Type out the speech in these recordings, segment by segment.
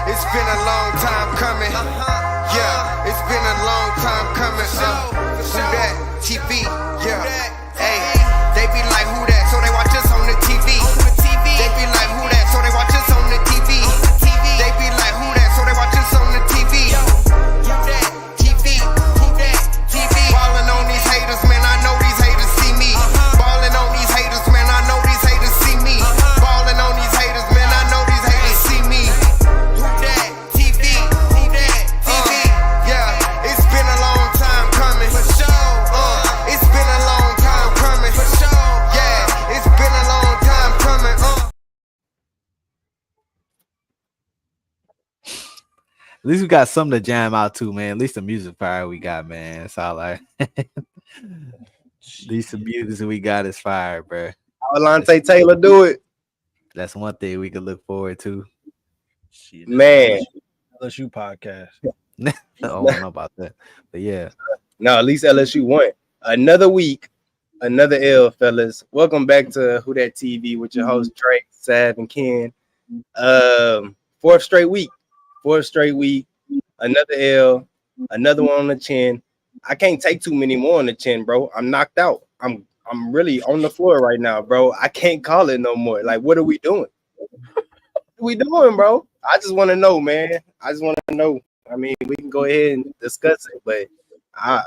It's been a long time coming. Yeah, it's been a long time coming. Who that? TV. Yeah. Hey, they be like, who that? So they watch us on the TV. They be like, who that? So they watch us on the TV. They be like, who that? So they watch us on the TV. Who that? TV. Who that? TV. Ballin' on these haters, man. I know these haters see me. Ballin' on these haters, man. I know these haters see me. Ballin' on these haters, man. I know these haters see me. Who that? TV. Who that? TV. Yeah, it's been a long time coming. For sure. It's been a long time coming. For sure. Yeah, it's been a long time coming. At least we got something to jam out to, man. At least the music fire we got, man. It's all like at least the music we got is fire, bro. Alante Taylor do it. That's one thing we can look forward to. Shit, Man. LSU podcast. I don't know about that, but yeah. No, at least LSU won. Another week, another L, fellas. Welcome back to Who That TV with your host Trey, Sav, and Ken. Fourth straight week, another L, another one on the chin. I can't take too many more on the chin, bro. I'm knocked out. I'm really on the floor right now, bro. I can't call it no more. Like, what are we doing? What are we doing, bro? I just want to know, man. I just want to know. I mean, we can go ahead and discuss it, but I'm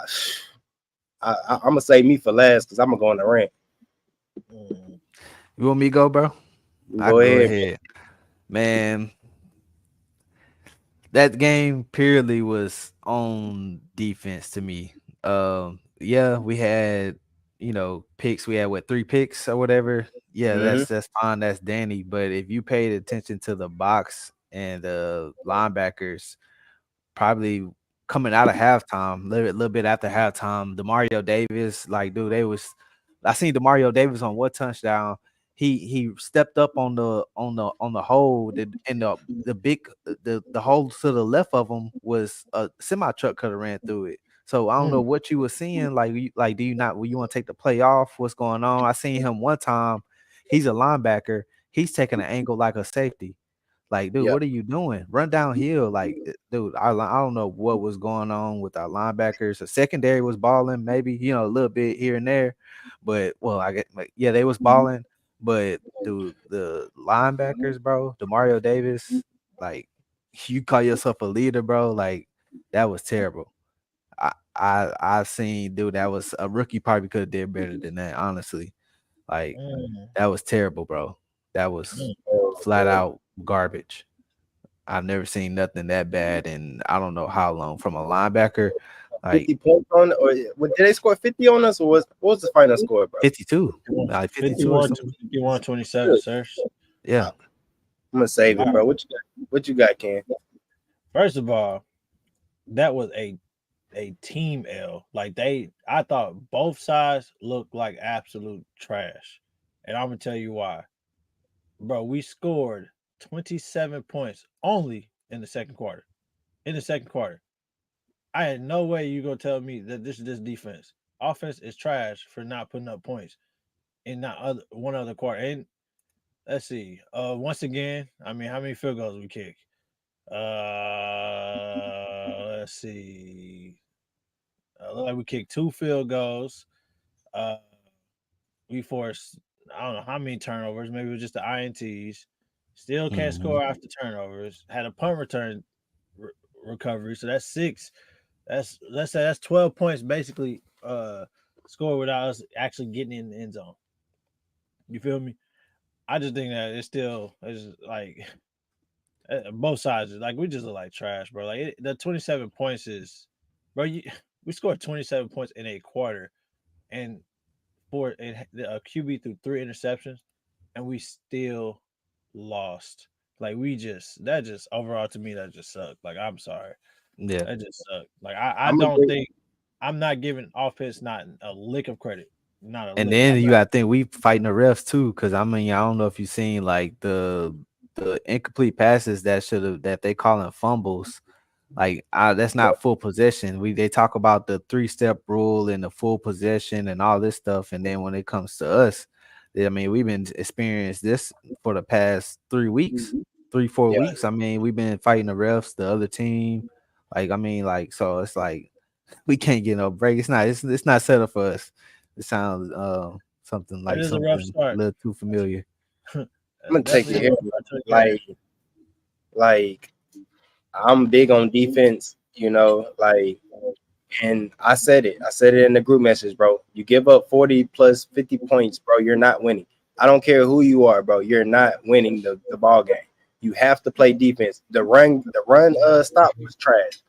gonna save me for last because I'm gonna go on the rant. You want me to go, bro? Go ahead. Man. That game purely was on defense to me. Yeah, we had picks. We had 3 picks or whatever. Yeah, that's fine. That's Danny. But if you paid attention to the box and the linebackers, probably coming out of halftime, a little bit after halftime, Demario Davis, like, dude, I seen Demario Davis on one touchdown. He stepped up on the hole, and the hole to the left of him was a semi truck could have ran through it. So I don't know what you were seeing. Like do you not? You want to take the play off? What's going on? I seen him one time. He's a linebacker. He's taking an angle like a safety. Like, dude, what are you doing? Run downhill. Like, dude, I don't know what was going on with our linebackers. The secondary was balling, maybe, a little bit here and there. But, they was balling. But, dude, the linebackers, bro, Demario Davis, like, you call yourself a leader, bro. Like, that was terrible. I seen, dude, that was a rookie probably could have did better than that, honestly. Like, that was terrible, bro. That was flat out garbage. I've never seen nothing that bad in I don't know how long from a linebacker. Like 50 points on, or did they score 50 on us, or what was the final score, bro? 52. Like 51-27, sir. Yeah. I'm gonna save it, bro. What you got, Ken? First of all, that was a team L. Like, I thought both sides looked like absolute trash. And I'm gonna tell you why. Bro, we scored 27 points only in the second quarter. I had no way you're gonna tell me that this defense. Offense is trash for not putting up points in one other quarter. And let's see. Once again, I mean, how many field goals we kick? Let's see. Look like we kicked 2 field goals. We forced, I don't know how many turnovers. Maybe it was just the INTs. Still can't score after turnovers. Had a punt return recovery, so that's 6. Let's say that's 12 points basically scored without us actually getting in the end zone. You feel me? I just think that it's like both sides. Like, we just look like trash, bro. Like, the 27 points is, bro. We scored 27 points in a quarter, and for a QB threw 3 interceptions, and we still lost. Like, that just overall to me, that just sucked. Like, I'm sorry. Yeah, that just sucked. Like, I don't think I'm not giving offense not a lick of credit. And then you gotta think we fighting the refs too, because I mean, I don't know if you've seen like the incomplete passes that they calling fumbles. Like, that's not full possession. They talk about the 3-step rule and the full possession and all this stuff, and then when it comes to us, I mean, we've been experiencing this for the past 3 weeks. 3-4 Yeah, weeks. I mean, we've been fighting the refs, the other team. Like, I mean, like, so it's like we can't get no break. It's not set up for us. It sounds It is a rough something a start. little too familiar. I'm gonna take it Definitely a here. rough start to the game. Like I'm big on defense, and I said it. I said it in the group message, bro. You give up 40 plus 50 points, bro. You're not winning. I don't care who you are, bro. You're not winning the ball game. You have to play defense. The run stop was trash.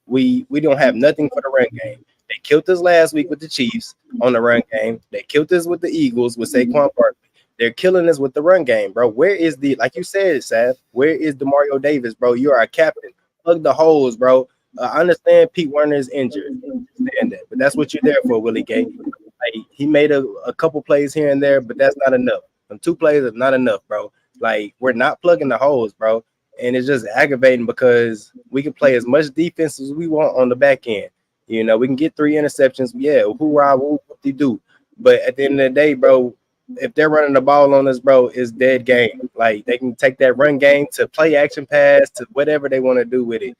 We don't have nothing for the run game. They killed us last week with the Chiefs on the run game. They killed us with the Eagles with Saquon Barkley. They're killing us with the run game, bro. Where is like you said, Sav? Where is Demario Davis, bro? You are a captain. Plug the holes, bro. I understand Pete Werner is injured. I understand that, but that's what you're there for, Willie Gay. Like, he made a couple plays here and there, but that's not enough. Them 2 plays is not enough, bro. Like, we're not plugging the holes, bro. And it's just aggravating because we can play as much defense as we want on the back end. We can get 3 interceptions. Yeah, hoorah, what they do. But at the end of the day, bro, if they're running the ball on us, bro, it's dead game. Like, they can take that run game to play action pass to whatever they want to do with it.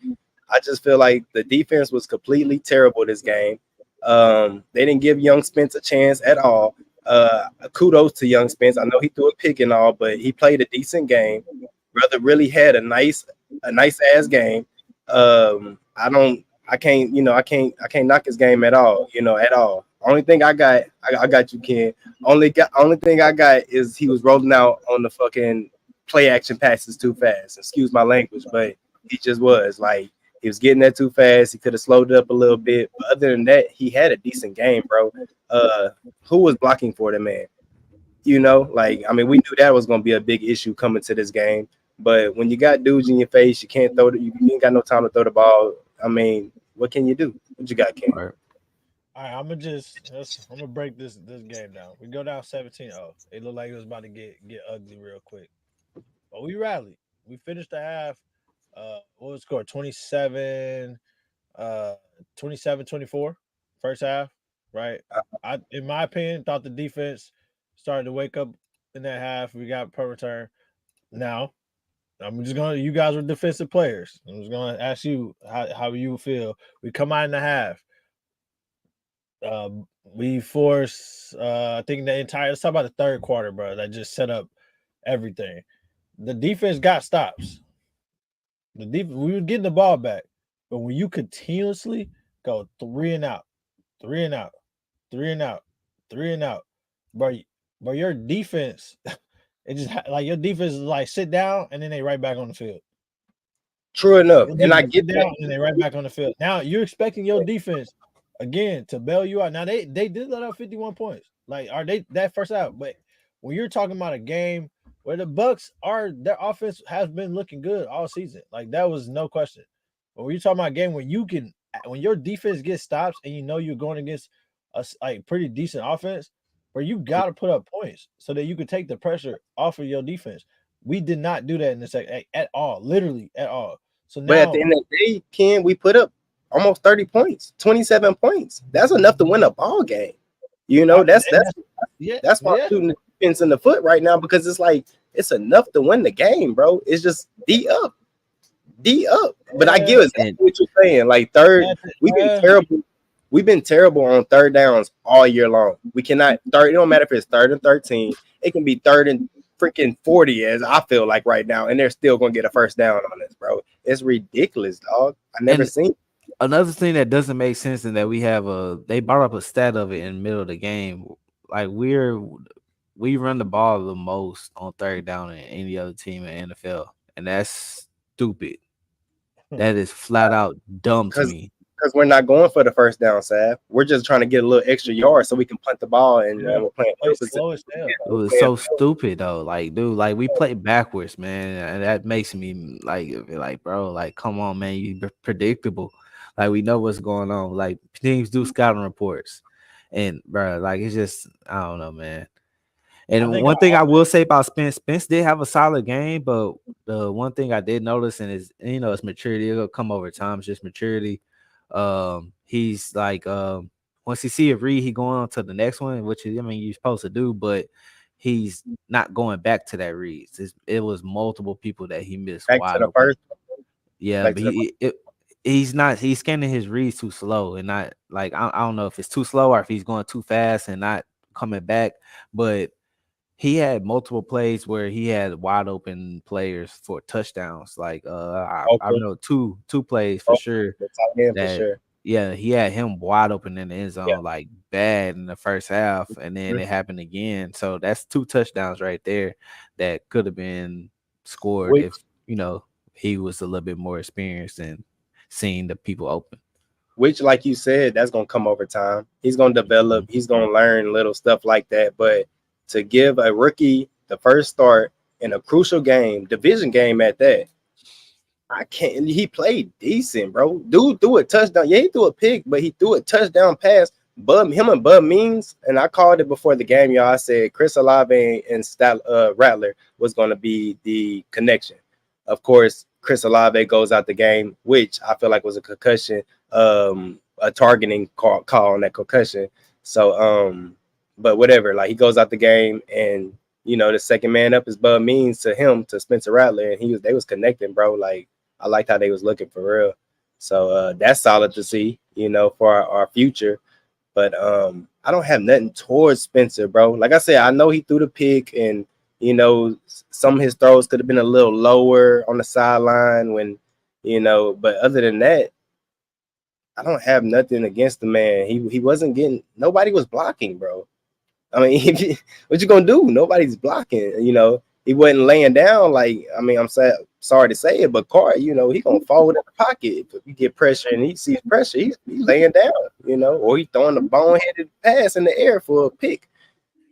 I just feel like the defense was completely terrible this game. They didn't give Young Spence a chance at all. Kudos to Young Spence. I know he threw a pick and all, but he played a decent game. Brother really had a nice ass game. I can't knock his game at all. At all. Only thing I got you, Ken. Only thing I got is he was rolling out on the fucking play action passes too fast. Excuse my language, but he just was like. He was getting there too fast. He could have slowed it up a little bit. But other than that, he had a decent game, bro. Who was blocking for the man? I mean, we knew that was going to be a big issue coming to this game. But when you got dudes in your face, you can't throw it. You ain't got no time to throw the ball. I mean, what can you do? What you got, Ken? Right. All right, I'm gonna break this game down. We go down 17-0. It looked like it was about to get ugly real quick. But we rallied. We finished the half. What was the score? 27, 24, first half, right? I, in my opinion, thought the defense started to wake up in that half. We got per return. Now, you guys were defensive players. I'm just gonna ask you how you feel. We come out in the half. We force, I think let's talk about the third quarter, bro. That just set up everything. The defense got stops. We were getting the ball back, but when you continuously go 3 and out, 3 and out, 3 and out, 3 and out, bro, your defense, it just like your defense is like sit down and then they right back on the field. True enough, and I get down and they right back on the field. Now you're expecting your defense again to bail you out. Now they did let up 51 points. Like, are they that first out? But when you're talking about a game where the Bucs their offense has been looking good all season. Like, that was no question. But when you're talking about a game when your defense gets stops and you're going against a pretty decent offense, where you got to put up points so that you can take the pressure off of your defense. We did not do that in the second at all, literally at all. So now, but at the end of the day, Ken, we put up almost 30 points, 27 points. That's enough to win a ball game. That's why I'm shooting the defense in the foot right now, because it's like it's enough to win the game, bro. It's just D up. But I get exactly what you're saying. Like, we've been terrible. We've been terrible on third downs all year long. We cannot third. It don't matter if it's 3rd and 13. It can be 3rd and freaking 40, as I feel like right now, and they're still gonna get a first down on us, bro. It's ridiculous, dog. I never seen. Another thing that doesn't make sense is that they brought up a stat of it in the middle of the game. Like, we run the ball the most on third down than any other team in the NFL, and that's stupid. That is flat out dumb to me. Because we're not going for the first down, Sav. We're just trying to get a little extra yards so we can punt the ball, and we're playing. It was so stupid though. Like, dude, like we play backwards, man, and that makes me like, bro, like, come on, man, you predictable. Like, we know what's going on. Like, teams do scouting reports, and bro, like, it's just, I don't know, man. And one thing I will say about Spence did have a solid game, but the one thing I did notice, and is, it's maturity. It'll come over time. It's just maturity. He's like, once he see a read, he going on to the next one, which is, I mean, you're supposed to do, but he's not going back to that reads. It was multiple people that he missed Back to wide the open. first. Yeah, Back but to the he's scanning his reads too slow and not like I don't know if it's too slow or if he's going too fast and not coming back. But he had multiple plays where he had wide open players for touchdowns. Like I open, know two plays for open, sure the tight end for that sure. yeah, he had him wide open in the end Yeah. zone like bad in the first half, and then Mhm. it happened again. So that's two touchdowns right there that could have been scored Which if he was a little bit more experienced and seeing the people open. which, like you said, that's gonna come over time. He's gonna develop. Mhm. He's gonna learn little stuff like that. But to give a rookie the first start in a crucial game, division game at that, I can't. He played decent, bro. Dude threw a touchdown. Yeah, he threw a pick, but he threw a touchdown pass. Him and Bud Means, and I called it before the game, y'all. I said Chris Olave and Rattler was going to be the connection. Of course, Chris Olave goes out the game, which I feel like was a concussion, a targeting call on that concussion. So, but whatever. Like he goes out the game, and the second man up is Bud Means to him to Spencer Rattler, and they was connecting, bro. Like I liked how they was looking for real. So that's solid to see, for our future. But I don't have nothing towards Spencer, bro. Like I said, I know he threw the pick, and some of his throws could have been a little lower on the sideline but other than that, I don't have nothing against the man. He wasn't getting, nobody was blocking, bro. I mean, what you gonna do? Nobody's blocking. He wasn't laying down. Like, I mean, I'm sorry to say it, but Carr, he gonna fall in the pocket if you get pressure and he sees pressure. He's laying down, or he throwing a boneheaded pass in the air for a pick.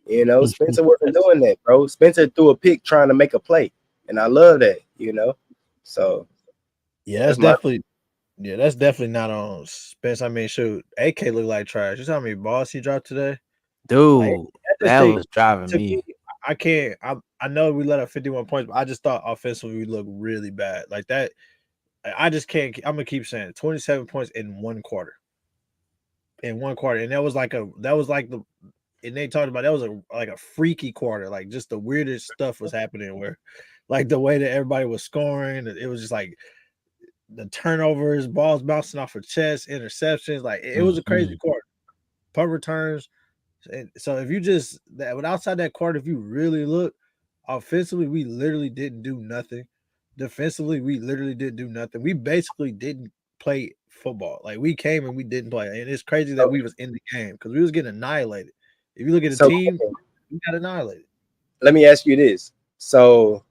Spencer wasn't doing that, bro. Spencer threw a pick trying to make a play, and I love that. So Yeah, that's definitely not on Spence. I mean, shoot, AK looked like trash. You saw how many balls he dropped today? Like, Dude, that was driving to me. I can't. I know we let up 51 points, but I just thought offensively we looked really bad. Like that, I just can't. I'm gonna keep saying it. 27 points in one quarter. In one quarter, and that was like the. And they talked about that was like a freaky quarter. Like just the weirdest stuff was happening. Where, like the way that everybody was scoring, it was just like the turnovers, balls bouncing off her chest, interceptions. Like it was a crazy quarter. Punt returns. And so if you just that outside that quarter, if you really look offensively, we literally didn't do nothing. Defensively, we literally didn't do nothing. We basically didn't play football. Like we came and we didn't play. And it's crazy that we was in the game because we was getting annihilated. If you look at the team, we got annihilated. Let me ask you this. So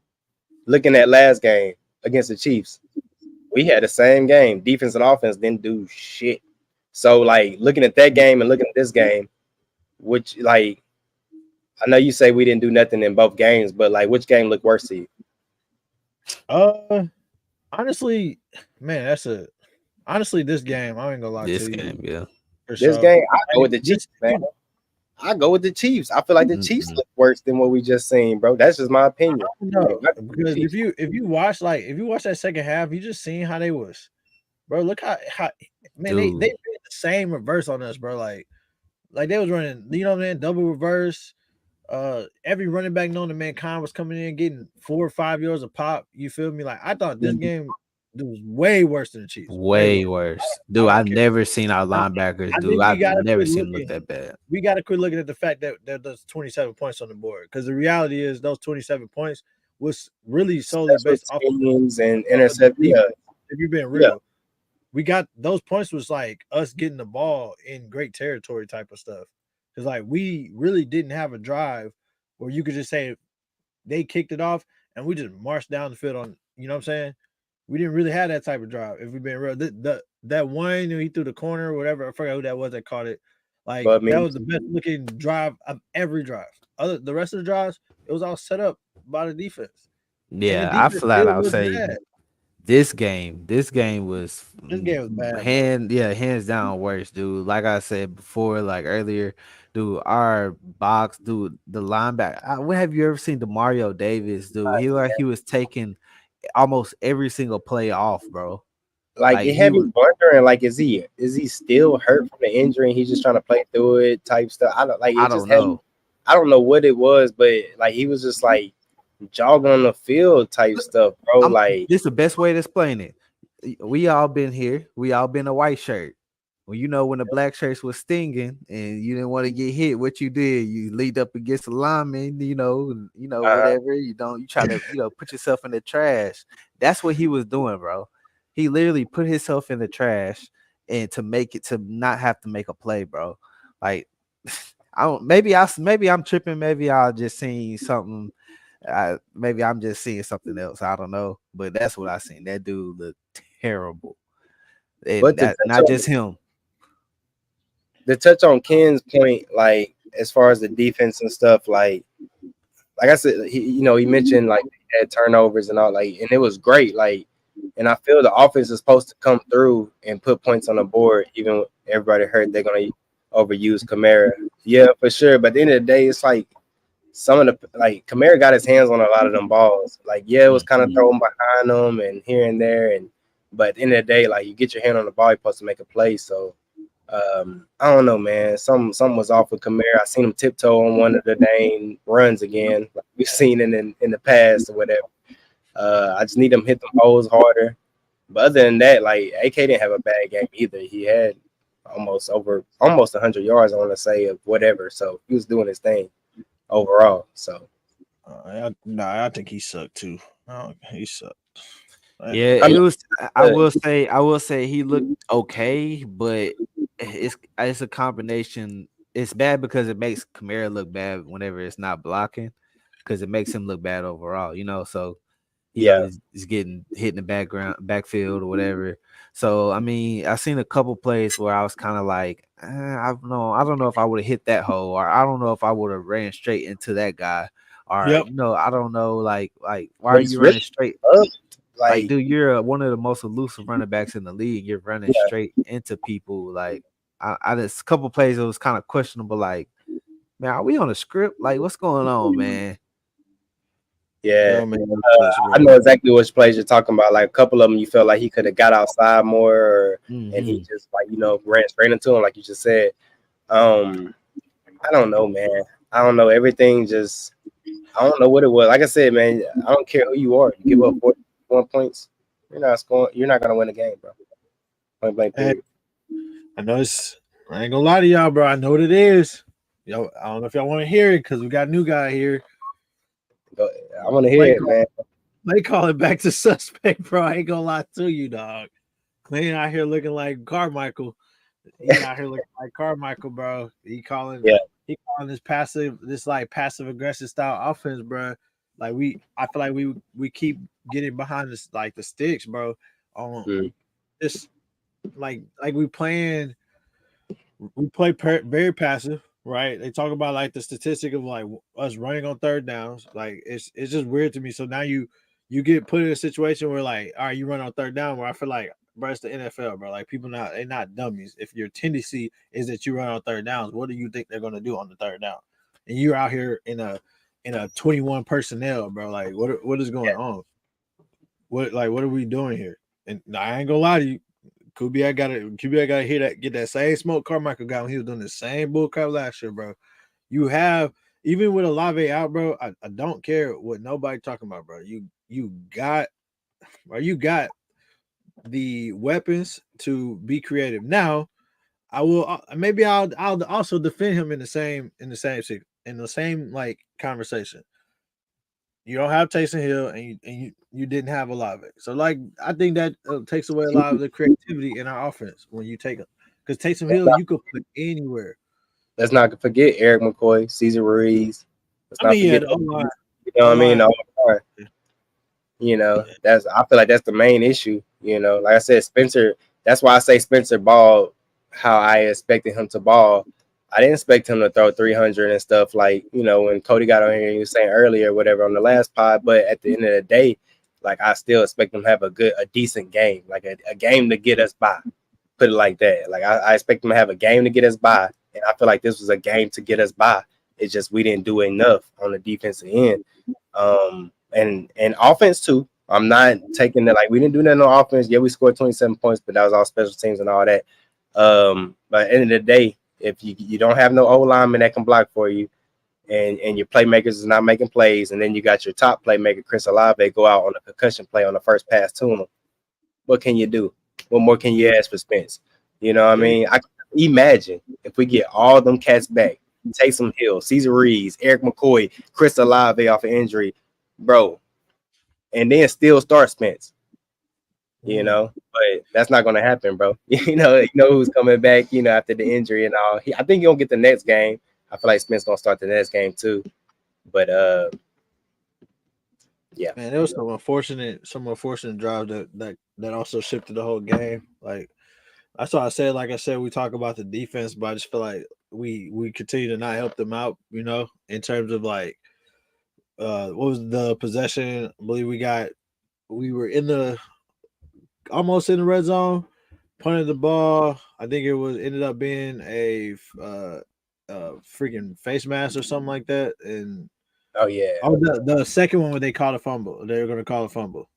looking at last game against the Chiefs, we had the same game. Defense and offense didn't do shit. So like looking at that game and looking at this game, which like I know you say we didn't do nothing in both games, but like which game looked worse to you? Honestly, man, honestly this game. I ain't gonna lie This to game, you. yeah. This game, I go with the Chiefs, man. I go with the Chiefs. I feel like the Chiefs look worse than what we just seen, bro. That's just my opinion. No, because if you watch that second half, you just seen how they was, bro. Look how man they did the same reverse on us, bro. Like they was running, man, double reverse. Every running back known to mankind was coming in getting 4 or 5 yards a pop. You feel me? Like I thought this game was way worse than the Chiefs. Way worse. Dude, I've never seen our linebackers do. I've never seen them look that bad. We got to quit looking at the fact that there's 27 points on the board because the reality is those 27 points was really solely based off of teams and intercept. If you're being real, we got those points was like us getting the ball in great territory type of stuff. Because like we really didn't have a drive where you could just say they kicked it off and we just marched down the field on, you know what I'm saying? We didn't really have that type of drive. If we've been real, that one he threw the corner or whatever, I forgot who that was that caught it. Like that was the best looking drive of every drive. The rest of the drives, it was all set up by the defense. Yeah, I flat out say this game was bad. Hands down worse, dude. Like I said before, like earlier, dude, our box, dude, the linebacker. What have you ever seen Demario Davis, dude? He was taking almost every single play off, bro. Like it had me wondering, like, is he still hurt from the injury and he's just trying to play through it type stuff? I don't know. I don't know what it was, but like he was just like jogging on the field type stuff, bro. Like, This the best way to explain it. We all been here. We all been a white shirt. Well, when the black shirts was stinging and you didn't want to get hit, what you did, you lead up against the lineman, uh, whatever. You try to, put yourself in the trash. That's what he was doing, bro. He literally put himself in the trash and to not have to make a play, bro. Like I don't maybe I'm tripping, maybe I just seen something. Maybe I'm just seeing something else. I don't know, but that's what I seen. That dude looked terrible, and but that not just him. to touch on Ken's point, like as far as the defense and stuff, like I said, he mentioned like they had turnovers and all, like, and it was great. Like, and I feel the offense is supposed to come through and put points on the board, even everybody heard they're gonna overuse Kamara. Yeah, for sure. But at the end of the day, it's like some of the like Kamara got his hands on a lot of them balls. Like, yeah, it was kind of thrown behind them and here and there, and but at the end of the day, like you get your hand on the ball, you're supposed to make a play. So I don't know, man. Something was off with Kamara. I seen him tiptoe on one of the dang runs again, like we've seen in the past or whatever. I just need him to hit the holes harder. But other than that, like AK didn't have a bad game either. He had almost 100 yards, I want to say, of whatever. So he was doing his thing overall. So I think he sucked too. He sucked. Yeah, I it mean, was. I will say he looked okay, but it's a combination. It's bad because it makes Kamara look bad whenever it's not blocking, because it makes him look bad overall. So yeah, he's getting hit in the backfield or whatever. So I mean, I seen a couple plays where I was kind of like, I don't know if I would have hit that hole, or I don't know if I would have ran straight into that guy, or Yep. I don't know, like why are but it's you running really straight? up. Like, Like, dude, you're one of the most elusive running backs in the league. You're running yeah, straight into people. Like, I just a couple plays, it was kind of questionable. Like, man, are we on a script? Like, what's going on, man? yeah. Yo, man, I know exactly which plays you're talking about. Like a couple of them, you felt like he could have got outside more, and he Mm-hmm. just like ran straight into him, like you just said. Um, I don't know, man. I don't know. Everything just I don't know what it was. Like I said, man, I don't care who you are. You give up 41 points, you're not scoring. You're not gonna win the game, bro. Point blank. Hey, Period. I know it's. I ain't gonna lie to y'all, bro. I know what it is. Yo, I don't know if y'all want to hear it because we got a new guy here. I want to hear it, man. They call it back to suspect, bro. I ain't gonna lie to you, dog. Clean out here looking like Carmichael. He out here looking like Carmichael, bro. He calling this passive aggressive style offense, bro. Like I feel like we keep getting behind this like the sticks, bro. Just like we play very passive, right? They talk about like the statistic of like us running on third downs. Like it's just weird to me. So now you get put in a situation where like, all right, you run on third down, where I feel like, bro, it's the NFL, bro. Like people they're not dummies. If your tendency is that you run on third downs, what do you think they're gonna do on the third down? And you're out here in a 21 personnel, bro. Like what is going on? What are we doing here? And I ain't gonna lie to you. Kubiak gotta hear that, get that same smoke Carmichael got when he was doing the same bullcrap last year, bro. You have even with Olave out, bro. I don't care what nobody talking about, bro. You got the weapons to be creative. Now, I will maybe I'll also defend him in the same like conversation. You don't have Taysom Hill, and you didn't have a lot of it. So, like, I think that takes away a lot of the creativity in our offense when you take it. Because Taysom Hill, you could put anywhere. Let's not forget Eric McCoy, Cesar Ruiz. Let's I not mean, yeah, forget. the O-line. You know what I mean? Yeah. I feel like that's the main issue. Like I said, Spencer. That's why I say Spencer ball how I expected him to ball. I didn't expect him to throw 300 and stuff like, when Cody got on here and he was saying earlier, whatever, on the last pod. But at the end of the day, like I still expect him to have a decent game, like a game to get us by. Put it like that. Like I expect him to have a game to get us by. And I feel like this was a game to get us by. It's just we didn't do enough on the defensive end. And offense too. I'm not taking that, like we didn't do nothing on offense. Yeah, we scored 27 points, but that was all special teams and all that. But at the end of the day, if you don't have no O lineman that can block for you, and your playmakers is not making plays, and then you got your top playmaker, Chris Olave, go out on a concussion play on the first pass to him. What can you do? What more can you ask for Spence? You know what I mean? I can imagine if we get all them cats back, Taysom Hill, Cesar Reeves, Eric McCoy, Chris Olave off of injury, bro, and then still start Spence. You know, but that's not going to happen, bro. You know who's coming back. You know, after the injury and all. I think he'll get the next game. I feel like Spence gonna start the next game too. But yeah, man, there was some unfortunate drives that also shifted the whole game. Like that's why I said, we talk about the defense, but I just feel like we continue to not help them out. You know, in terms of like, what was the possession? I believe we were almost in the red zone, punted the ball. I think ended up being a freaking face mask or something like that. And the second one where they called a fumble, they were going to call a fumble,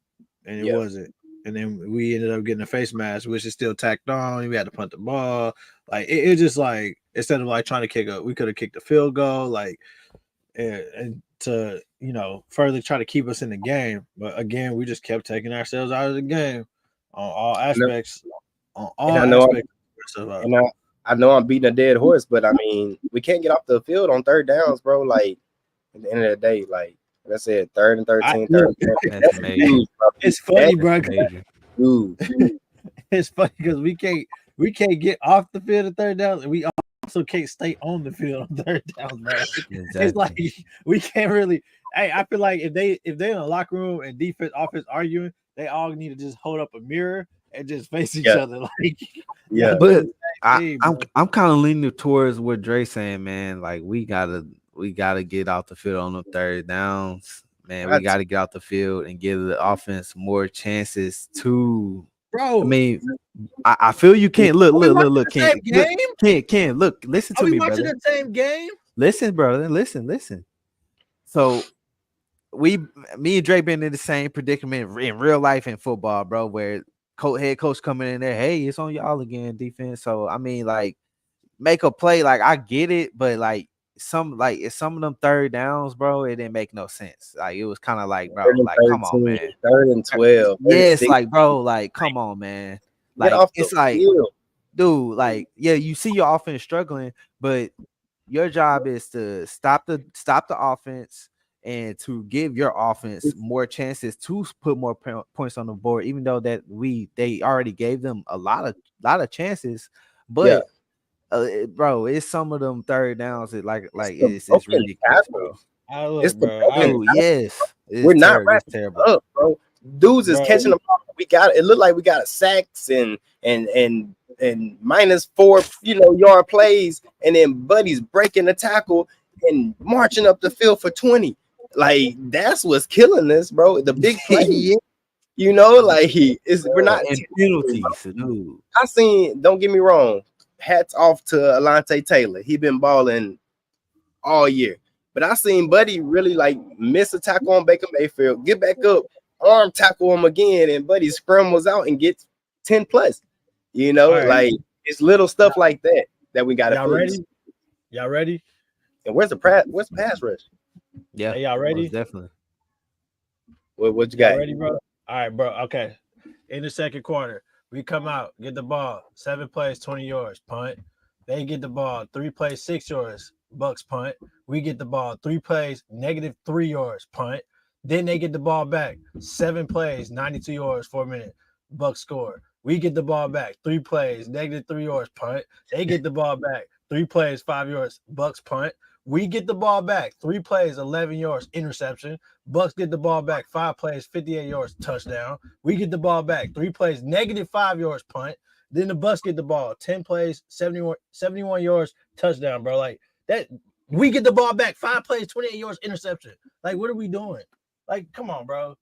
and it wasn't. And then we ended up getting a face mask, which is still tacked on. We had to punt the ball. Like it just like instead of like trying to kick we could have kicked a field goal, like and to further try to keep us in the game. But again, we just kept taking ourselves out of the game on all aspects. I know I'm beating a dead horse, but I mean, we can't get off the field on third downs, bro. Like at the end of the day, like I said, 3rd and 13, 3rd and 10. That's huge, bro. It's funny, bro. It's funny because we can't get off the field at third down, and we also can't stay on the field on third down, bro. Exactly. It's like we can't really. Hey, I feel like if they're in a locker room and defense, offense arguing, they all need to just hold up a mirror and just face each other. Like, but I'm kind of leaning towards what Dre's saying, man. Like we gotta get out the field on the third downs, man. We gotta get out the field and give the offense more chances to. Bro, I mean, I feel you can't look, Ken, look, listen to me, brother. Are we watching the same game? Listen, brother, listen. So me and Dre been in the same predicament in real life in football, bro, where head coach coming in there, hey, it's on y'all again, defense. So I mean, like, make a play, like I get it, but like some of them third downs, bro, it didn't make no sense. Like it was kind of like, bro, like 13, come on, man. 3rd and 12. Yes, like, bro, like come on, man. Like it's like, dude, like, yeah, you see your offense struggling, but your job is to stop the offense and to give your offense more chances to put more points on the board, even though that they already gave them a lot of chances, but bro, it's some of them third downs that it's ridiculous, bro. We're not terrible up, bro. Dudes is catching the ball. It looked like we got a sacks and -4 yard plays, and then Buddy's breaking the tackle and marching up the field for 20. Like that's what's killing us, bro. The big play. Like we're not penalties. I seen, don't get me wrong, hats off to Alontae Taylor. He been balling all year. But I seen Buddy really like miss a tackle on Baker Mayfield, get back up, arm tackle him again, and Buddy scrambles out and gets 10 plus. Like it's little stuff like that we got to fix. Y'all ready? And where's the pass rush? Yeah, hey, y'all ready? Definitely. What you got? Y'all ready, bro? All right, bro. Okay. In the second quarter, we come out, get the ball, 7 plays, 20 yards, punt. They get the ball, 3 plays, 6 yards, Bucs punt. We get the ball, 3 plays, -3 yards, punt. Then they get the ball back, 7 plays, 92 yards, 4 minutes, Bucs score. We get the ball back, 3 plays, -3 yards, punt. They get the ball back, 3 plays, 5 yards, Bucs punt. We get the ball back, 3 plays, 11 yards, interception. Bucs get the ball back, 5 plays, 58 yards, touchdown. We get the ball back, 3 plays, -5 yards, punt. Then the Bucs get the ball, 10 plays, 71 yards, touchdown, bro. Like that, we get the ball back, 5 plays, 28 yards, interception. Like, what are we doing? Like, come on, bro.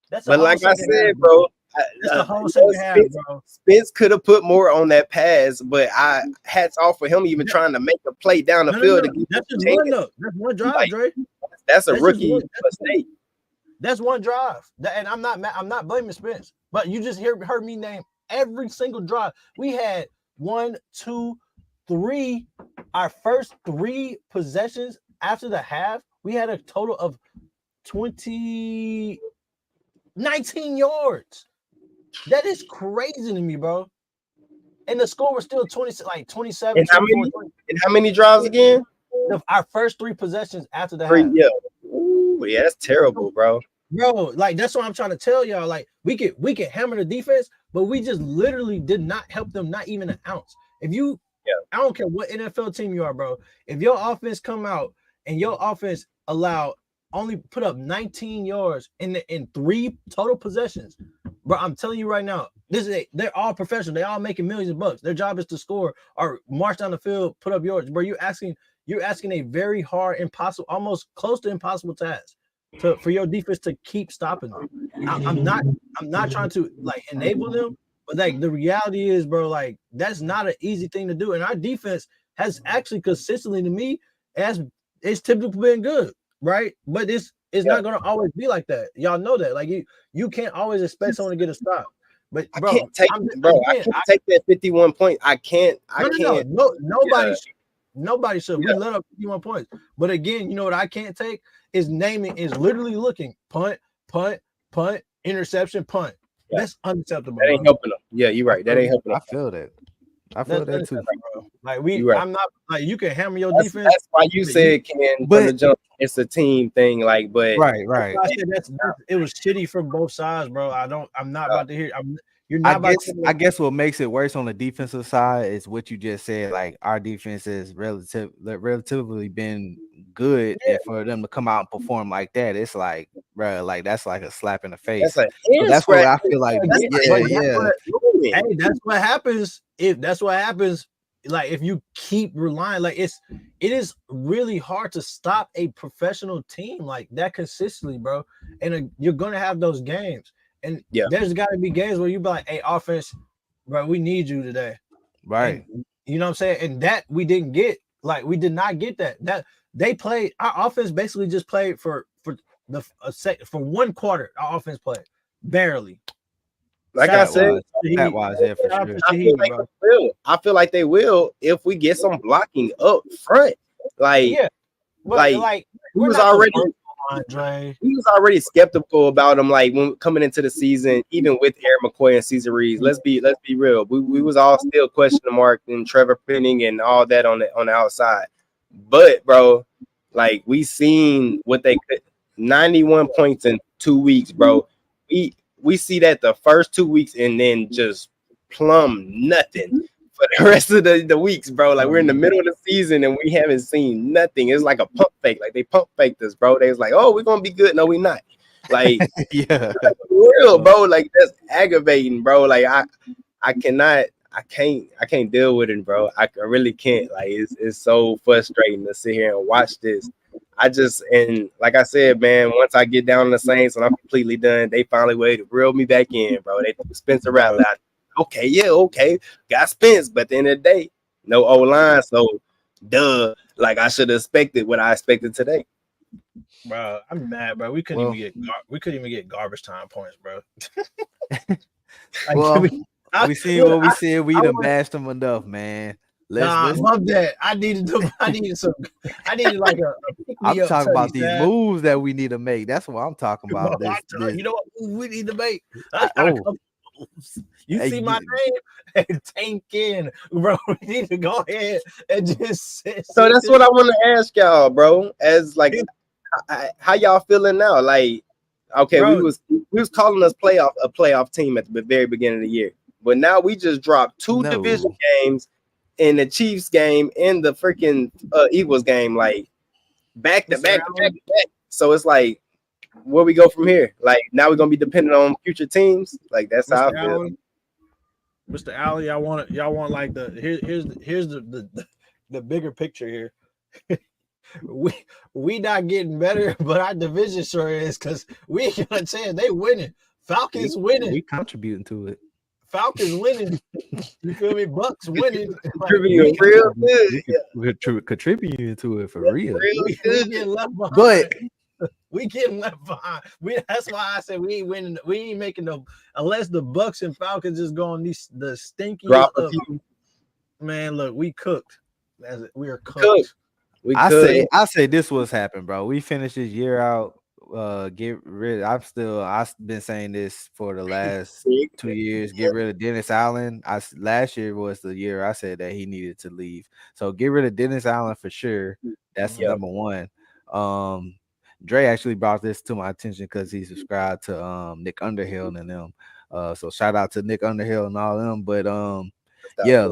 But like I said, bro, that's the whole second half, bro. Spence could have put more on that pass, but hats off for him even trying to make a play down the field. That's just one though. That's one drive, Dre. That's a rookie mistake. That's one drive, and I'm not blaming Spence, but you just heard me name every single drive. We had 1, 2, 3. Our first 3 possessions after the half, we had a total of 19 yards. That is crazy to me, bro. And the score was still 27. And how many drives again? Our first 3 possessions after the Three, half. yeah. Ooh, yeah, that's terrible, bro. Bro, like that's what I'm trying to tell y'all. Like we could hammer the defense, but we just literally did not help them, not even an ounce. If you, I don't care what NFL team you are, bro. If your offense come out and your offense only put up 19 yards in 3 total possessions, bro, I'm telling you right now, they're all professional. They all making millions of bucks. Their job is to score or march down the field, put up yards. Bro, you're asking a very hard, impossible, almost close to impossible task for your defense to keep stopping them. I'm not trying to like enable them, but like the reality is, bro, like that's not an easy thing to do. And our defense has actually consistently, to me, it's typically been good, right? But it's not gonna always be like that. Y'all know that. Like you can't always expect someone to get a stop. But bro, I can't take that 51 points. I can't. No, nobody should. We let up 51 points. But again, you know what I can't take is literally looking punt, interception, punt. Yeah. That's unacceptable. That ain't helping them. Yeah, you're right. That ain't helping them. I feel that. I feel that too. Bro. Like I'm not like you can hammer your defense. That's why you said from the jump. It's a team thing, like, but right. It was shitty from both sides, bro. I'm not about to hear. I guess what makes it worse on the defensive side is what you just said. Like our defense is relatively been good, and for them to come out and perform like that, it's like, bro, like that's like a slap in the face. That's what I feel like. Hey, that's what happens. That's what happens. Like if you keep relying, like it is really hard to stop a professional team like that consistently, bro. And you're gonna have those games. And there's got to be games where you be like, hey, offense, bro, we need you today. Right. And, you know what I'm saying? And that we didn't get. Like, we did not get that. That they played, our offense basically just played for one quarter. Our offense played. Barely. Like I said, stat-wise, yeah, for sure. I feel like they will if we get some blocking up front. Like, we was already skeptical about him, like when coming into the season, even with Eric McCoy and Cesar Reeves. Let's be real. We was all still questioning mark and Trevor Penning and all that on the outside. But bro, like we seen what they could 91 points in 2 weeks, bro. We see that the first 2 weeks and then just plumb nothing for the rest of the weeks, bro. Like we're in the middle of the season and we haven't seen nothing. It's like a pump fake. Like they pump faked us, bro. They was like, oh, we're gonna be good. No, we not. Like yeah, real, bro. Like that's aggravating, bro. Like I can't deal with it, bro. I really can't. Like it's so frustrating to sit here and watch this. And like I said, man, once I get down on the Saints and I'm completely done, they finally way to reel me back in, bro. They threw Spencer Rattler out. Okay, got Spence, but at the end of the day, no O-line, so duh. Like I should have expected what I expected today. Bro, I'm mad, bro. We couldn't even get garbage time points, bro. We see what we said. We done bashed them enough, man. Let's love that. I needed like a I'm talking about these moves that we need to make. That's what I'm talking about. You know what move we need to make? You see my name? Tank in, bro. We need to go ahead and just so that's what I want to ask y'all, bro. As like how y'all feeling now? Like, okay, bro, we was calling us a playoff team at the very beginning of the year, but now we just dropped two division games in the Chiefs game and the freaking Eagles game, like back to back. So it's like, where we go from here? Like now we're gonna be dependent on future teams. Like that's how I feel. Mr. Alley, y'all want like here's the bigger picture here. we not getting better, but our division sure is, because we ain't gonna chance. They winning. Falcons winning. We contributing to it. Falcons winning. You feel me? Bucs winning. Contributing real good. We're contributing to it for real. We getting left behind. But we getting left behind. That's why I said we ain't winning. We ain't making no, unless the Bucs and Falcons just go on the stinky. Man, look, we cooked. We are cooked. I say this was happened, bro. We finished this year out. Get rid. I've been saying this for the last 2 years. Get rid of Dennis Allen. Last year was the year I said that he needed to leave. So get rid of Dennis Allen for sure. That's number one. Dre actually brought this to my attention because he subscribed to Nick Underhill and them. So shout out to Nick Underhill and all them. But yeah,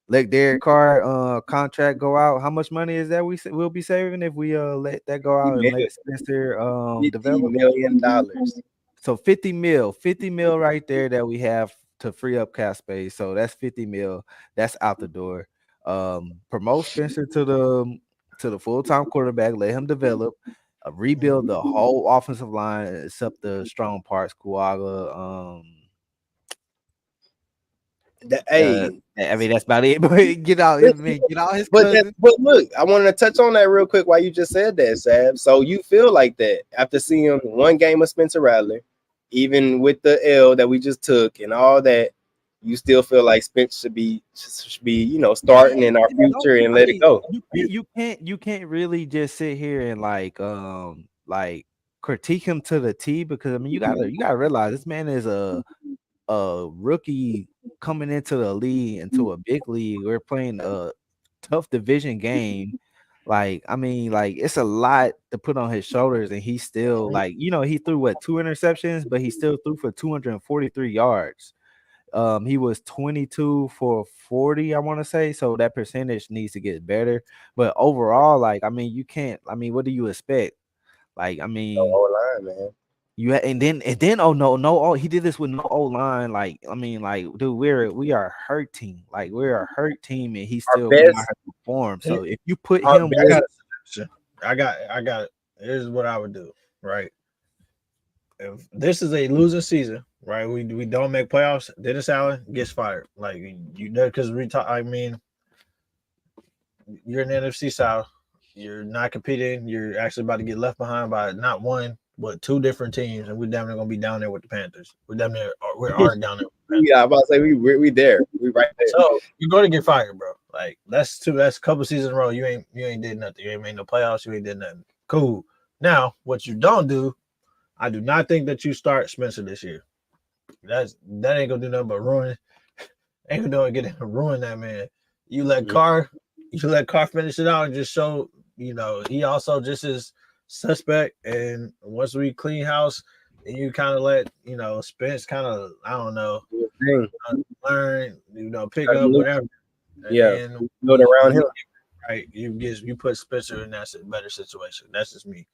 let Derek Carr contract go out. How much money is that we'll be saving if we let that go out and let Spencer develop? $50 million. So 50 mil right there that we have to free up cap space. So that's 50 mil. That's out the door. Promote Spencer to the full-time quarterback, let him develop, rebuild the whole offensive line except the strong parts, Kuaga, I mean that's about it. But get out his cousin. But look, I wanted to touch on that real quick while you just said that, Sab. So you feel like that after seeing one game of Spencer Rattler, even with the L that we just took and all that, you still feel like Spence should be starting in our future and let it go. You can't really just sit here and like critique him to the T, because I mean you gotta realize this man is a rookie coming into the league, into a big league. We're playing a tough division game. Like, I mean, like it's a lot to put on his shoulders, and he's still like, he threw 2 interceptions, but he still threw for 243 yards. He was 22 for 40, I want to say. So that percentage needs to get better. But overall, like, I mean, what do you expect? Like, I mean, line, man. And then oh, he did this with no O line. Like, I mean, like, dude, we are a hurt team. Like, we're a hurt team, and he still perform. So if you put him, I got it. Here's what I would do. Right, if this is a losing season, right, we don't make playoffs, Dennis Allen gets fired. Like, you know, because I mean, you're in the NFC South. You're not competing. You're actually about to get left behind by not one, but 2 different teams, and we're damn near gonna be down there with the Panthers. We're already down there. Yeah, I'm about to say we there. We right there. So you're gonna get fired, bro. Like, that's a couple seasons in a row. You ain't did nothing. You ain't made no playoffs. You ain't did nothing. Cool. Now, what you don't do, I do not think that you start Spencer this year. That ain't gonna do nothing but ruin. Ain't gonna do it, ruin that man. You let Carr finish it out and just show. He also just is suspect. And once we clean house, and you kind of let Spence kind of, I don't know, learn, pick up whatever. And build around him. Right, you put Spencer in that better situation. That's just me.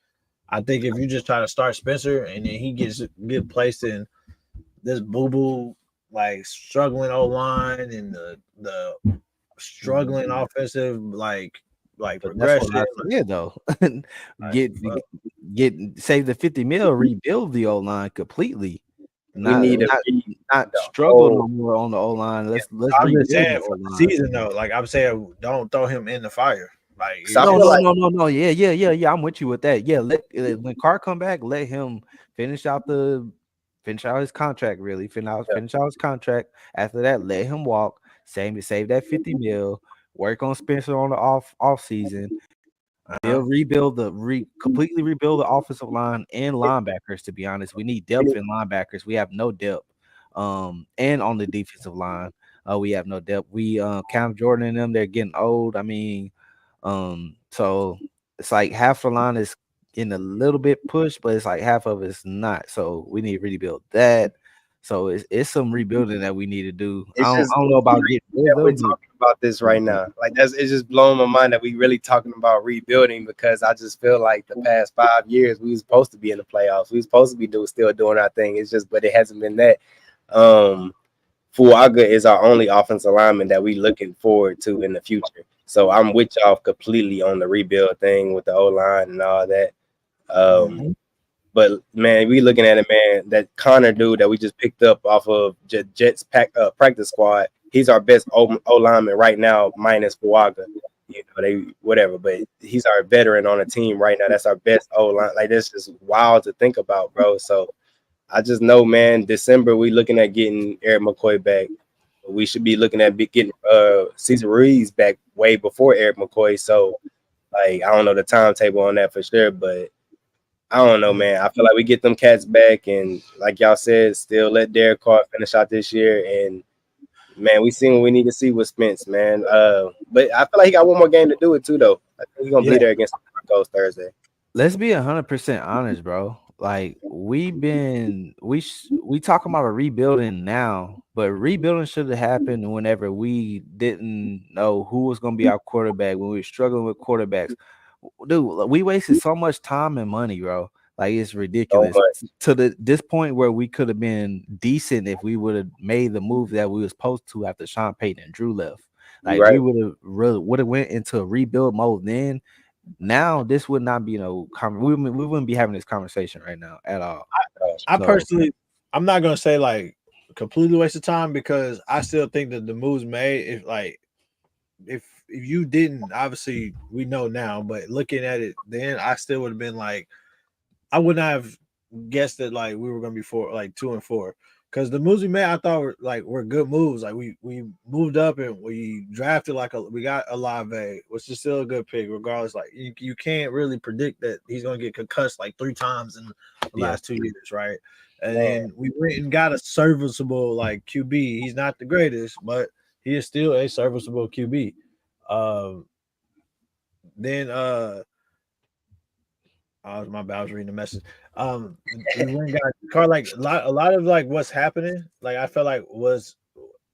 I think if you just try to start Spencer and then he get placed in this boo-boo, like, struggling O-line and the struggling offensive progression. Yeah, though. Save the 50 mil, rebuild the O-line completely. Not struggle no more on the O-line. Let's I'm just saying for the season though. Like, I'm saying, don't throw him in the fire. Like, no. Yeah. I'm with you with that. Yeah, when Carr come back, let him finish out his contract. Really, finish out his contract. After that, let him walk. Save that 50 mil. Work on Spencer on the off season. Completely rebuild the offensive line and linebackers. To be honest, we need depth in linebackers. We have no depth. And on the defensive line, we have no depth. We Cam Jordan and them, they're getting old. I mean, so it's like half the line is in a little bit push, but it's like half of it's not. So we need to rebuild that. So it's some rebuilding that we need to do. I don't know about getting rid of them. We're talking about this right now. Like, it's just blowing my mind that we really talking about rebuilding, because I just feel like the past 5 years we were supposed to be in the playoffs. We were supposed to be still doing our thing. But it hasn't been that. Fuaga is our only offensive lineman that we looking forward to in the future. So I'm with y'all completely on the rebuild thing with the O-line and all that. But, man, we looking at it, man, that Connor dude that we just picked up off of Jets practice squad, he's our best O-lineman right now, minus Fuaga. But he's our veteran on the team right now. That's our best O-line. Like, that's just wild to think about, bro. So I just know, man, December we looking at getting Eric McCoy back. We should be looking at getting Cesar Ruiz back way before Eric McCoy. So Like, I don't know the timetable on that for sure, but I don't know, man. I feel like we get them cats back, and like y'all said, still let Derek Carr finish out this year. And man, we seen what we need to see with Spence, man. But I feel like he got one more game to do it too, though. I think he's gonna be there against the Broncos Thursday. Let's be 100% honest, bro. Like we talking about a rebuilding now, but rebuilding should have happened whenever we didn't know who was going to be our quarterback, when we were struggling with quarterbacks. Dude, we wasted so much time and money, bro. Like it's ridiculous to this point where we could have been decent if we would have made the move that we were supposed to after Sean Payton and Drew left. Like we would have went into a rebuild mode then. Now this would not be we wouldn't be having this conversation right now at all. I personally, I'm not gonna say like completely waste of time, because I still think that the moves made, if you didn't, obviously we know now, but looking at it then, I still would have been like, I would not have guessed that like we were gonna be 2-4. Because the moves we made, I thought were good moves. Like we moved up and we drafted we got Olave, which is still a good pick, regardless. Like you can't really predict that he's gonna get concussed like 3 times in the last 2 years, right? And then we went and got a serviceable like QB. He's not the greatest, but he is still a serviceable QB. Then I was reading the message. We went and got car, like a lot of like what's happening. Like I felt like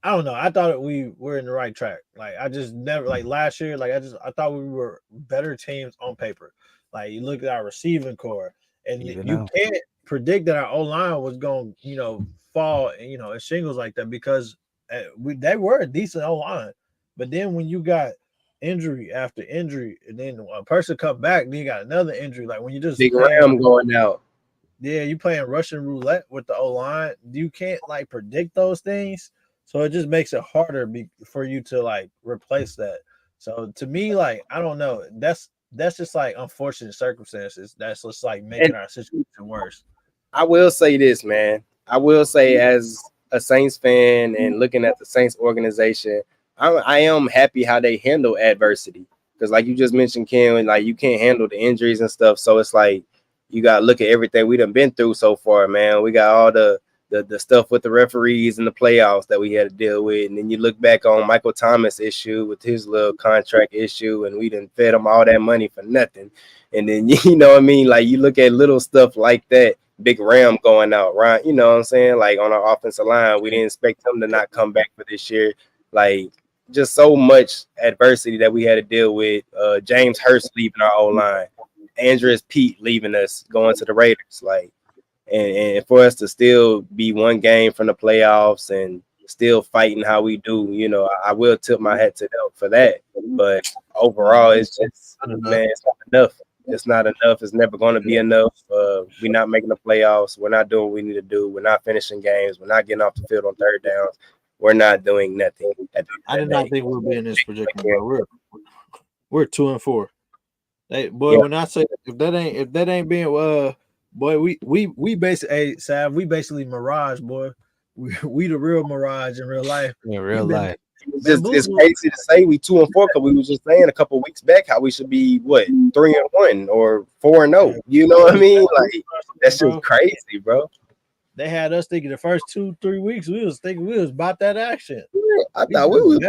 I don't know. I thought we were in the right track. Like I just never like last year. Like I thought we were better teams on paper. Like you look at our receiving core, and you can't predict that our O line was going to fall in shingles like that, because they were a decent O line, but then when you got injury after injury, and then a person come back, then you got another injury. Like when you just big Ram going out. Yeah, you playing Russian roulette with the O line. You can't like predict those things, so it just makes it harder for you to like replace that. So to me, like I don't know, that's just like unfortunate circumstances. That's just like making our situation worse. I will say this, man. I will say, as a Saints fan and looking at the Saints organization, I am happy how they handle adversity, because like you just mentioned, Ken, like you can't handle the injuries and stuff. So it's like you got to look at everything we done been through so far, man. We got all the stuff with the referees and the playoffs that we had to deal with. And then you look back on Michael Thomas' issue with his little contract issue, and we done fed him all that money for nothing. And then, you know what I mean? Like you look at little stuff like that, Big Ram going out, right? You know what I'm saying? Like on our offensive line, we didn't expect him to not come back for this year. Like, just so much adversity that we had to deal with. James Hurst leaving our O-line, Andreas Pete leaving us, going to the Raiders. Like, and for us to still be one game from the playoffs and still fighting how we do, I will tip my hat to them for that. But overall, it's just, man, it's not enough. It's not enough. It's never going to be enough. We're not making the playoffs. We're not doing what we need to do. We're not finishing games. We're not getting off the field on third downs. We're not doing nothing. I did not think we would be in this predicament, bro. We're 2-4. Hey, boy, when I say if that ain't being boy, we basically Sav, we basically Mirage, boy. We the real Mirage in real life. In real life. It's crazy to say we 2-4, because we was just saying a couple weeks back how we should be 3-1 or 4-0. You know what I mean? Like that's just crazy, bro. They had us thinking the first 2-3 weeks we was thinking we was about that action. I thought we was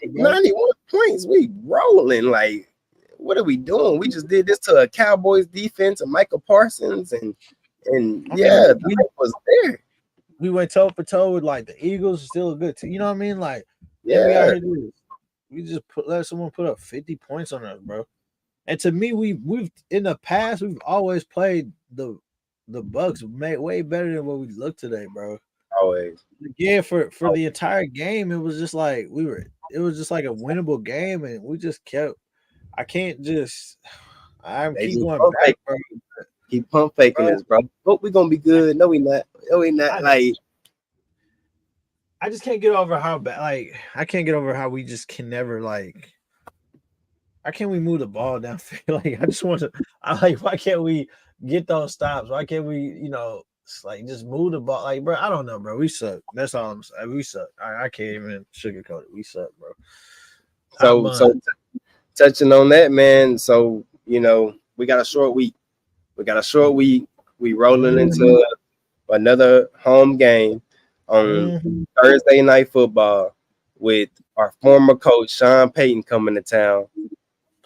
91 points. We rolling. Like, what are we doing? We just did this to a Cowboys defense and Michael Parsons, and yeah, we was there. We went toe for toe with like the Eagles, still a good team. You know what I mean? Like, yeah, we just let someone put up 50 points on us, bro. And to me, we've in the past we've always played the Bucs way better than what we look today, bro. Always. Yeah, for the entire game, it was just like it was just like a winnable game, and we just kept. I keep going back, bro. Keep pump faking us, bro. Hope we're gonna be good. No, we not. No, we not. Like, I just can't get over how bad. Like, I can't get over how we just can never like. Why can't we move the ball downfield? Like, I just want to. Why can't we get those stops? Why can't we, like just move the ball? Like, bro, I don't know, bro. We suck. That's all I'm saying. We suck. I can't even sugarcoat it. We suck, bro. touching on that, man. So we got a short week. We rolling into another home game on Thursday Night Football with our former coach Sean Payton coming to town.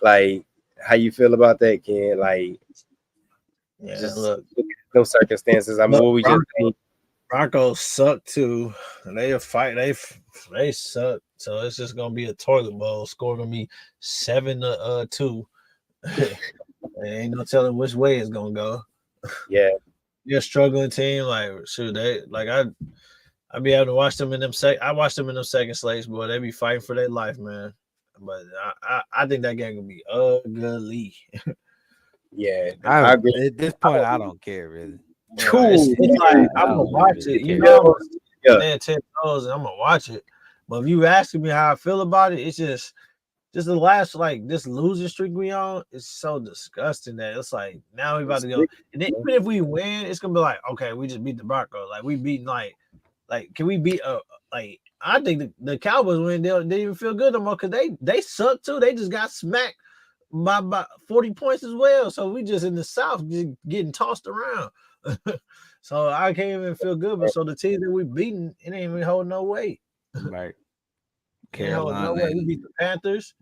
Like, how you feel about that, Ken? Like, just look, no circumstances. I mean, what we just seen. Broncos suck too. They a fight. They suck. So it's just gonna be a toilet bowl. Score gonna be 7-2. Ain't no telling which way it's gonna go. Yeah, You're a struggling team. Like shoot, they like I be able to watch them in them I watch them in them second slates, boy. They be fighting for their life, man. But I think that game gonna be ugly. Yeah, I agree. At this point, I don't care really. It's like I'm gonna watch it. You know, I'm gonna 10 toes and I'm gonna watch it. But if you asking me how I feel about it, it's just the last this losing streak we on is so disgusting that it's like now we about to go. And then even if we win, it's gonna be like, okay, we just beat the Broncos. Like we beat like can we beat I think the Cowboys win, they didn't even feel good no more because they suck too. They just got smacked by 40 points as well. So we just in the South just getting tossed around. So I can't even feel good. But so the team that we beating, it ain't even holding no weight. Right. Carolina. No way. We beat the Panthers.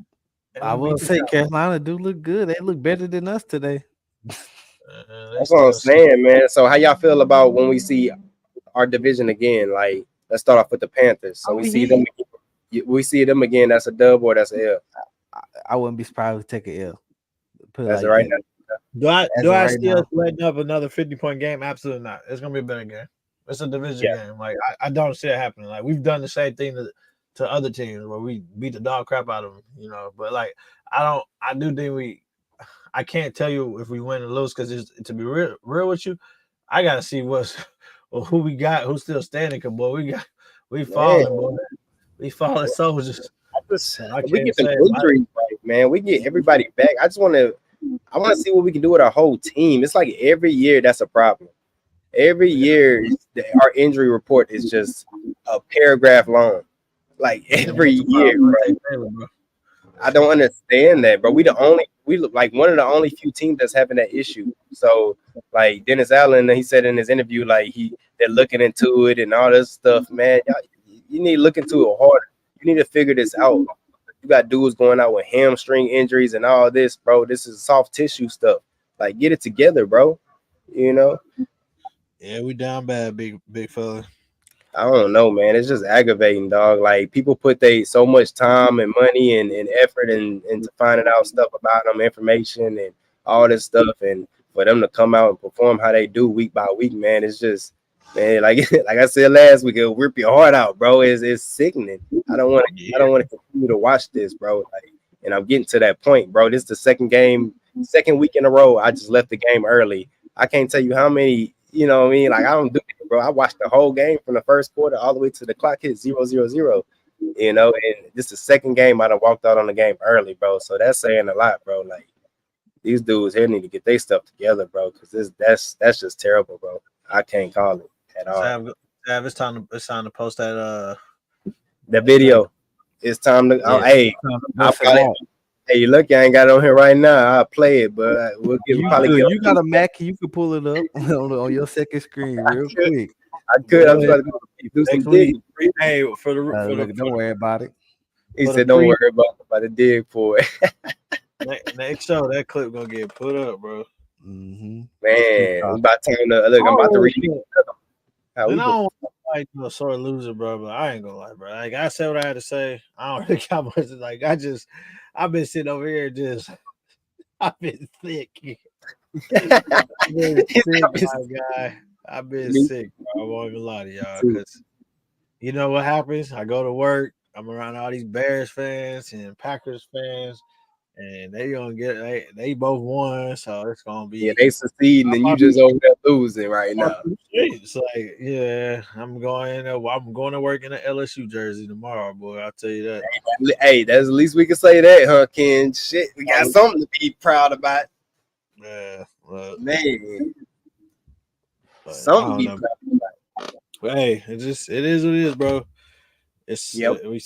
I will say Carolina do look good. They look better than us today. That's what I'm saying, man. So how y'all feel about when we see our division again? Like, let's start off with the Panthers. So we see them. We see them again. That's a dub or that's a L. I wouldn't be surprised to take an L. That's like right now. Do I still letting up another 50-point game? Absolutely not. It's gonna be a better game. It's a division game. Like I don't see it happening. Like we've done the same thing to other teams where we beat the dog crap out of them, But like I do think I can't tell you if we win or lose because to be real with you, I gotta see who we got, who's still standing. Cause boy, we falling, boy. We falling soldiers. We get the injuries right, man. We get everybody back. I want to see what we can do with our whole team. It's like every year that's a problem. Every year our injury report is just a paragraph long. Like every year, bro. I don't understand that, bro. We look like one of the only few teams that's having that issue. So like Dennis Allen, he said in his interview, like they're looking into it and all this stuff, man. You need to look into it harder. You need to figure this out. You got dudes going out with hamstring injuries and all this, bro. This is soft tissue stuff. Like, get it together, bro. Yeah, we down bad, big fella. I don't know, man. It's just aggravating, dog. Like, people put so much time and money and effort into finding out stuff about them, information and all this stuff, and for them to come out and perform how they do week by week, man, it's just, man, like I said last week, it'll rip your heart out, bro. It's sickening. I don't want to continue to watch this, bro. Like, and I'm getting to that point, bro. This is the second week in a row. I just left the game early. I can't tell you how many, you know what I mean? Like, I don't do it, bro. I watched the whole game from the first quarter all the way to the clock hit 0-0-0. And this is the second game I done walked out on the game early, bro. So that's saying a lot, bro. Like, these dudes here need to get their stuff together, bro, because that's just terrible, bro. I can't call it at all. Sav, it's time to post that video. It's time to hey, look, I ain't got it on here right now. I'll play it, but we'll give you got a Mac, you can pull it up on your second screen real quick. I could. I'm trying to do some digging. Hey, don't worry about it. He said, "Don't worry about the dig for it." Next show, that clip gonna get put up, bro. Mm-hmm. Man, I'm about to read it. I don't like no sore loser, bro. But I ain't gonna lie, bro. Like I said what I had to say. I don't think Cowboys like. I've been sitting over here I've been sick. I've been sick, my guy. I've been sick, bro. I won't even lie to y'all. Because you know what happens? I go to work. I'm around all these Bears fans and Packers fans. And they gonna get they both won, so it's gonna be they succeeding and you just over there losing right now. It's like, yeah, I'm going to work in an LSU jersey tomorrow, boy. I'll tell you that. Hey, that's the least we can say that, huh, Ken? Shit, we got something to be proud about. Yeah, man. Something to be proud about. But hey, it is what it is, bro. It's I don't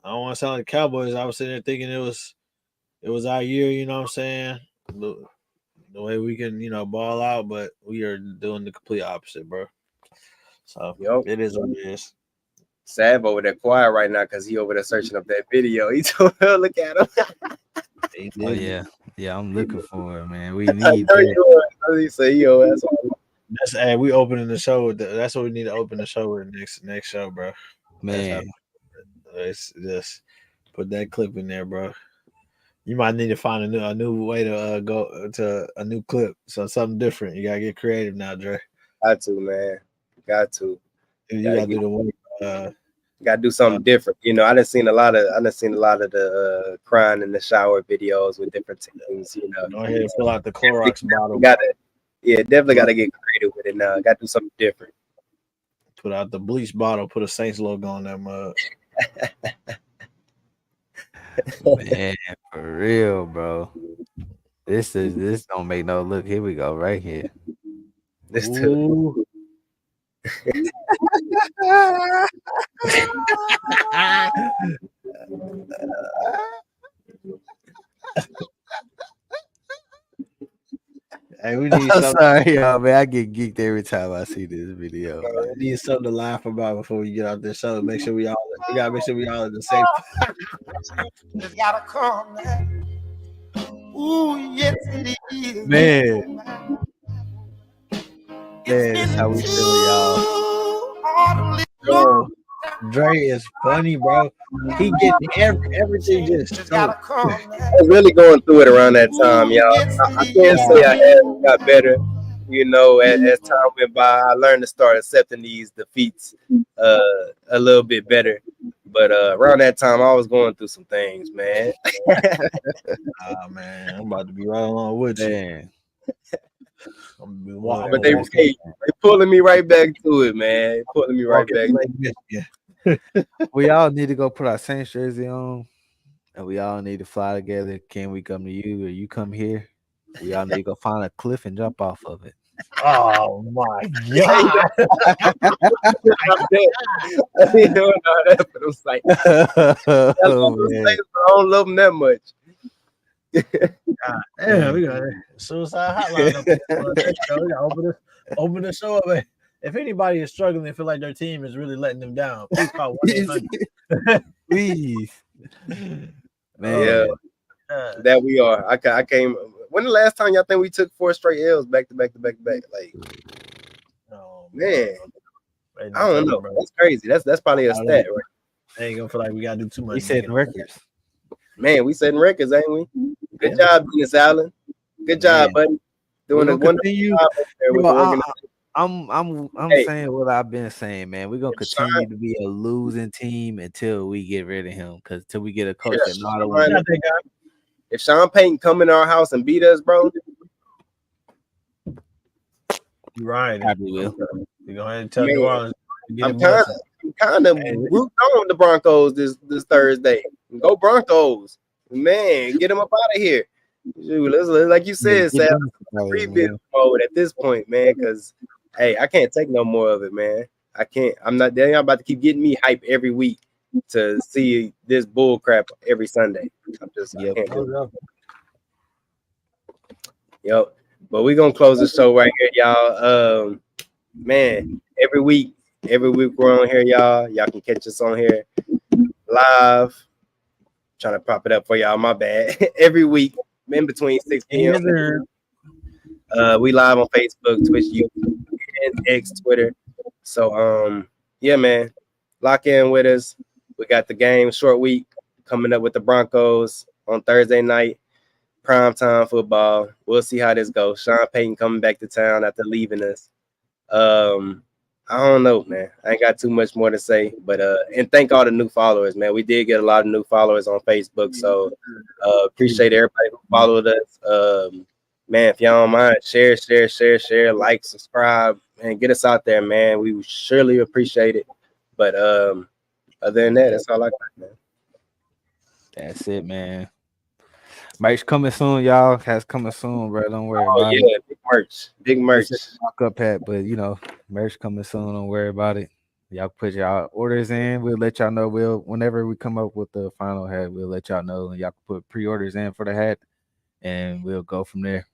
want to sound like Cowboys. I was sitting there thinking it was it was our year. You know what I'm saying? The way we can, ball out, but we are doing the complete opposite, bro. So Yo, it is what it is. Sav over there quiet right now because he over there searching up that video. He told her, look at him. He Oh did. yeah, yeah. I'm looking for it, man. We I need know that. you are. He said, yo, that's all. That's hey, we opening the show with. That's what we need to open the show with next show, bro. That's how Man. it's just put that clip in there, bro. You might need to find a new way to go to a new clip, so something different. You gotta get creative now, Dre. Got to, man. Got to. You Gotta gotta do get the one. gotta do something different. I done seen a lot of the crying in the shower videos with different teams, Go ahead and fill out the Clorox bottle. Definitely gotta get creative with it now. Gotta do something different. Put out the bleach bottle. Put a Saints logo on that mug. Man, for real, bro. This don't make no look. Here we go, right here. This too. Ooh. Hey, we need I'm something. sorry, y'all, man. I get geeked every time I see this video. Man. We need something to laugh about before we get out this show. Make sure we gotta make sure we all in the same. It's gotta come now. Ooh, yes it is. Man, that's how we feel, y'all. Bro, Dre is funny, bro. He getting everything just It's gotta come now. I was really going through it around that time, y'all. I can't say I have got better. As time went by, I learned to start accepting these defeats a little bit better. But around that time, I was going through some things, man. man, I'm about to be right along with you. Man. But they pulling me right back to it, man. They pulling me right back. We all need to go put our Saints jersey on, and we all need to fly together. Can we come to you or you come here? We all need to go find a cliff and jump off of it. Oh my god! I don't love them that much. Damn, we got a suicide hotline up there. We gotta open the show up. If anybody is struggling and feel like their team is really letting them down, please call 1-800. Please, man. Yeah, that we are. I came. When the last time y'all think we took 4 straight L's back to back to back to back? Like, man, I don't know. Bro. That's crazy. That's probably a stat, right? I ain't gonna feel like we gotta do too much. We setting records. Man, we setting records, ain't we? Good job, Dennis Allen. Good job, buddy. Doing a wonderful job up there with the organization. I'm saying what I've been saying, man. We're gonna continue to be a losing team until we get rid of him, because until we get a coach that not a if Sean Payton come in our house and beat us, bro, you're right. Probably will. You go ahead and tell New Orleans. I'm kind of rooting on the Broncos this Thursday. Go Broncos, man! Get them up out of here. Dude, let's, like you said, Sam, rebuild mode at this point, man. Because hey, I can't take no more of it, man. I can't. I'm not. They're about to keep getting me hype every week to see this bull crap every Sunday. I can't do it. Yep. But we're gonna close the show right here, y'all. Man, every week we're on here, y'all. Y'all can catch us on here live. Trying to prop it up for y'all, my bad. Every week, in between 6 p.m. We live on Facebook, Twitch, YouTube, and X, Twitter. So yeah, man. Lock in with us. We got the game short week coming up with the Broncos on Thursday night. Primetime football. We'll see how this goes. Sean Payton coming back to town after leaving us. I don't know, man. I ain't got too much more to say, but and thank all the new followers, man. We did get a lot of new followers on Facebook, so appreciate everybody who followed us. Man, if y'all don't mind, share, like, subscribe, and get us out there, man. We surely appreciate it. But other than that, that's all I got, man. That's it, man. Merch coming soon, y'all. Has coming soon, bro. Don't worry about it. Big merch. Mock up hat, but merch coming soon. Don't worry about it. Y'all put y'all orders in. We'll let y'all know. Whenever we come up with the final hat, we'll let y'all know, and y'all can put pre-orders in for the hat, and we'll go from there.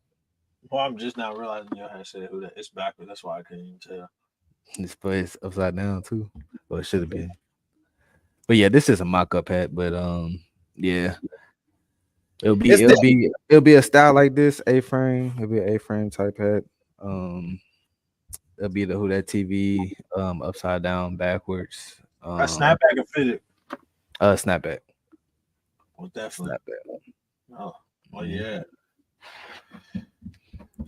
Well, I'm just now realizing your hat said who that. It's backwards. That's why I couldn't even tell. This place upside down too. Well, it should have been. But yeah, this is a mock-up hat. But yeah, it'll be a style like this, A-frame. It'll be an A-frame type hat. It'll be the Who That TV upside down backwards. A snapback and fitted. Snapback. Well, definitely. Snapback. Oh yeah.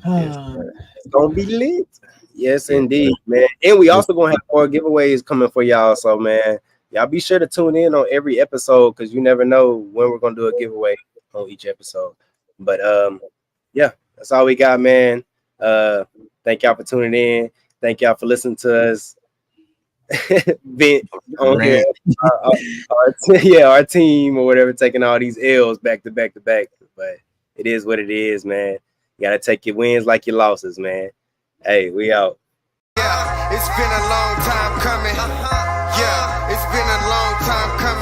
It's gonna be lit. Yes, indeed, man. And we also gonna have more giveaways coming for y'all. So, man, y'all be sure to tune in on every episode because you never know when we're gonna do a giveaway on each episode. But yeah, that's all we got, man. Thank y'all for tuning in. Thank y'all for listening to us. Vent on here. Our team or whatever taking all these L's back to back to back. But it is what it is, man. You gotta take your wins like your losses, man. Hey, we out. Yeah, it's been a long time coming. Yeah, it's been a long time coming.